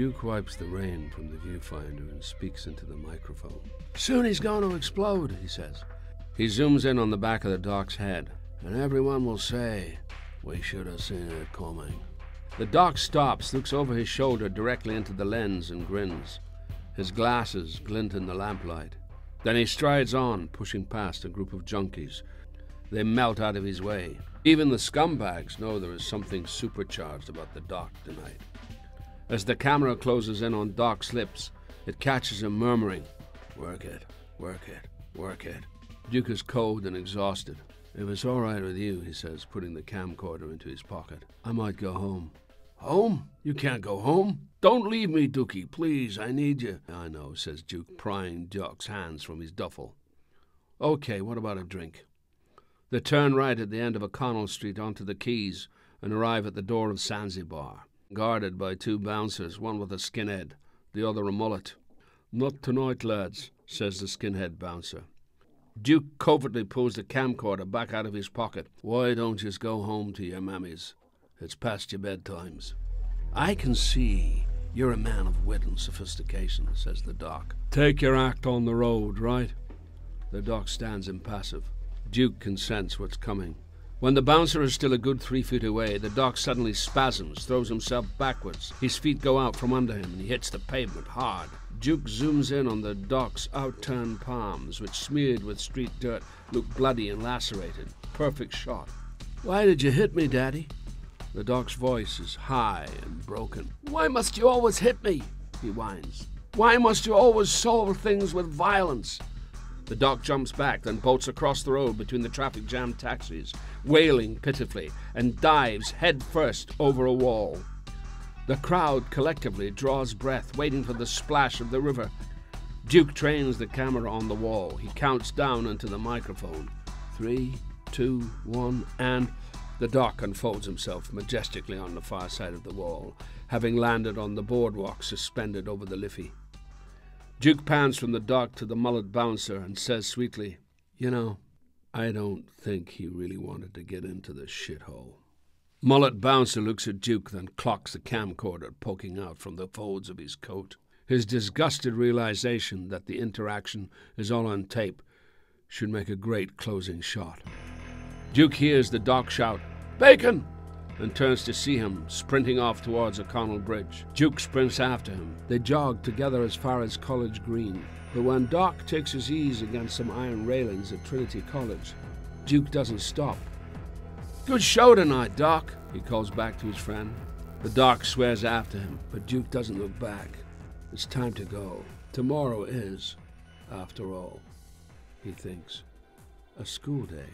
Duke wipes the rain from the viewfinder and speaks into the microphone. "Soon he's going to explode," he says. He zooms in on the back of the doc's head. "And everyone will say, we should have seen it coming." The doc stops, looks over his shoulder directly into the lens and grins. His glasses glint in the lamplight. Then he strides on, pushing past a group of junkies. They melt out of his way. Even the scumbags know there is something supercharged about the doc tonight. As the camera closes in on Doc's lips, it catches him murmuring, "Work it, work it, work it." Duke is cold and exhausted. "If it's all right with you," he says, putting the camcorder into his pocket, "I might go home." "Home? You can't go home. Don't leave me, Dookie, please. I need you." "I know," says Duke, prying Doc's hands from his duffel. "Okay, what about a drink?" They turn right at the end of O'Connell Street onto the quays and arrive at the door of Zanzibar, guarded by two bouncers, one with a skinhead, the other a mullet. "Not tonight, lads," says the skinhead bouncer. Duke covertly pulls the camcorder back out of his pocket. "Why don't you go home to your mammies? It's past your bedtimes." "I can see you're a man of wit and sophistication," says the doc. "Take your act on the road, right?" The doc stands impassive. Duke can sense what's coming. When the bouncer is still a good 3 feet away, the doc suddenly spasms, throws himself backwards. His feet go out from under him and he hits the pavement hard. Duke zooms in on the doc's outturned palms, which, smeared with street dirt, look bloody and lacerated. Perfect shot. "Why did you hit me, Daddy?" The doc's voice is high and broken. "Why must you always hit me?" he whines. "Why must you always solve things with violence?" The doc jumps back, then bolts across the road between the traffic-jammed taxis, wailing pitifully, and dives head first over a wall. The crowd collectively draws breath, waiting for the splash of the river. Duke trains the camera on the wall. He counts down into the microphone. 3, 2, 1, and... The doc unfolds himself majestically on the far side of the wall, having landed on the boardwalk suspended over the Liffey. Duke pans from the doc to the mullet bouncer and says sweetly, "You know, I don't think he really wanted to get into the shithole." Mullet bouncer looks at Duke, then clocks the camcorder poking out from the folds of his coat. His disgusted realization that the interaction is all on tape should make a great closing shot. Duke hears the doc shout, "Bacon!" and turns to see him sprinting off towards O'Connell Bridge. Duke sprints after him. They jog together as far as College Green. But when Doc takes his ease against some iron railings at Trinity College, Duke doesn't stop. "Good show tonight, Doc," he calls back to his friend. The doc swears after him, but Duke doesn't look back. It's time to go. Tomorrow is, after all, he thinks, a school day.